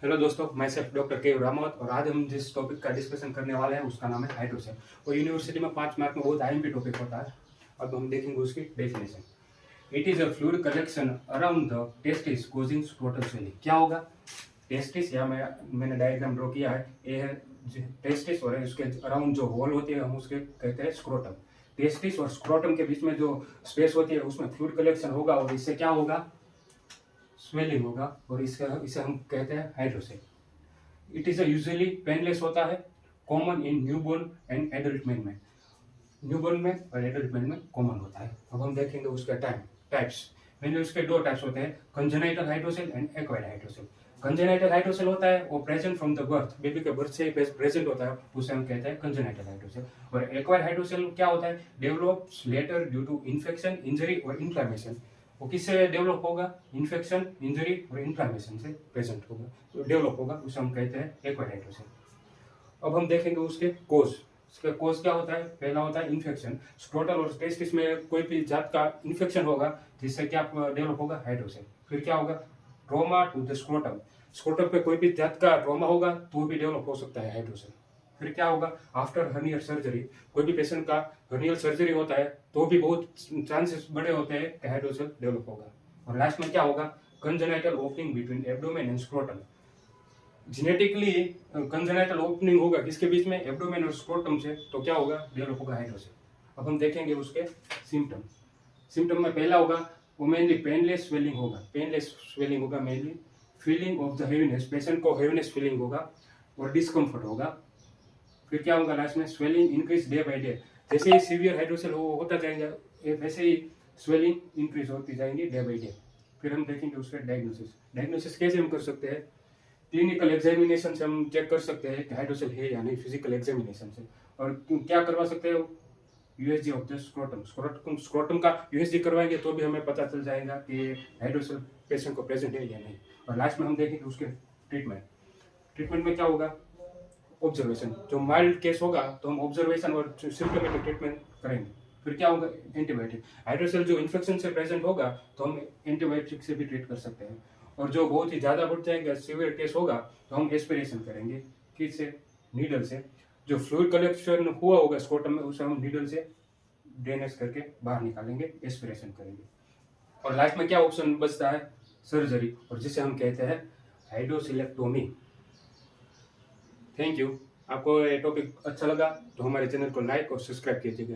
Hello दोस्तों, मैं safe doctor के रामवत और आज हम जिस टॉपिक का डिस्कशन करने वाले हैं उसका नाम है हाइड्रोसेल। और यूनिवर्सिटी में 5 मार्क में बहुत आईएमपी टॉपिक होता है। अब हम देखेंगे उसकी definition. It is a fluid collection around the testis causing total swelling. क्या होगा? टेस्टिस, या मैंने डायग्राम ड्रॉ किया है, ये है टेस्टिस और उसके अराउंड जो होल होती है हम उसके कहते हैं स्क्रोटम। टेस्टिस और स्क्रोटम के बीच में जो स्पेस होती है उसमें फ्लूइड कलेक्शन होगा और इससे क्या होगा? स्वेलिंग होगा और इसे हम कहते हैं hydrocele. It is usually painless होता है, common in newborn and adult man में। न्यूबॉर्न में और एडल्ट मैन में कॉमन होता है। अब हम देखेंगे उसके टाइप्स। मैंने उसके दो टाइप्स होते हैं, congenital hydrocele and acquired hydrocele. Congenital hydrocele होता है वो present from the birth, baby के बर्थ से प्रेजेंट होता है, उसे हम कहते हैं कंजेनाइटल हाइड्रोसेल। और एक्वायर्ड हाइड्रोसेल क्या होता है? Develops later due to infection, injury और इन्फ्लामेशन। वो किससे डेवलप होगा? इन्फेक्शन, इंजरी और इन्फ्लामेशन से प्रेजेंट होगा, तो डेवलप होगा, उसे हम कहते हैं एक्वायर्ड हाइड्रोसेल। अब हम देखेंगे उसके कोज। इसका कोज क्या होता है? पहला होता है इन्फेक्शन। स्क्रोटल और टेस्टिस में कोई भी जात का इन्फेक्शन होगा जिससे क्या डेवलप होगा? हाइड्रोसेल। फिर क्या होगा? Trauma to the scrotum. Scrotum पे कोई भी जात का ट्रोमा होगा तो भी डेवलप हो सकता है हाइड्रोसेल। फिर क्या होगा? आफ्टर हर्नियल सर्जरी, कोई भी पेशेंट का हर्नियल सर्जरी होता है तो भी बहुत चांसेस बड़े होते हैं कि हाइड्रोसेल डेवलप होगा। और लास्ट में क्या होगा? Congenital opening between abdomen and scrotum. Genetically congenital opening होगा किसके बीच में? एब्डोमेन और स्क्रोटम से, तो क्या होगा? डेवलप होगा हाइड्रोसेल। अब हम देखेंगे उसके सिम्टम। सिम्टम में पहला होगा वो मेनली पेनलेस स्वेलिंग होगा। पेनलेस स्वेलिंग होगा mainly. Feeling of the heaviness, patient को हेवीनेस फीलिंग होगा और डिस्कम्फर्ट होगा। फिर क्या होगा लास्ट में? Swelling increase day by day. जैसे ही सीवियर हाइड्रोसेल होता जाएगा वैसे ही स्वेलिंग इंक्रीज होती जाएंगी डे बाय डे। फिर हम देखेंगे उसके डायग्नोसिस। डायग्नोसिस कैसे हम कर सकते हैं? क्लिनिकल एग्जामिनेशन से हम चेक कर सकते हैं कि हाइड्रोसेल है या नहीं, फिजिकल एग्जामिनेशन से। और क्या करवा सकते हैं? USG of the scrotum. Scrotum का यूएसजी करवाएंगे तो भी हमें पता चल जाएगा कि हाइड्रोसेल पेशेंट को प्रेजेंट है या नहीं। और लास्ट में हम देखेंगे उसके ट्रीटमेंट। ट्रीटमेंट में क्या होगा? ऑब्जर्वेशन। जो माइल्ड केस होगा तो हम ऑब्जर्वेशन और सिम्टमेटिक ट्रीटमेंट करेंगे। फिर क्या होगा? एंटीबायोटिक। हाइड्रोसेल जो इन्फेक्शन से प्रेजेंट होगा तो हम एंटीबायोटिक से भी ट्रीट कर सकते हैं। और जो बहुत ही ज़्यादा बढ़ जाएगा, सीवियर केस होगा, तो हम एस्पिरेशन करेंगे। किससे? नीडल से। जो फ्लूइड कलेक्शन हुआ होगा स्क्रोटम में उसे हम नीडल से ड्रेनेज करके बाहर निकालेंगे, एस्पिरेशन करेंगे। और लास्ट में क्या ऑप्शन बचता है? सर्जरी, और जिसे हम कहते हैं हाइड्रोसिलेक्टोमी। Thank you. आपको ये टॉपिक अच्छा लगा तो हमारे चैनल को लाइक और सब्सक्राइब कीजिएगा।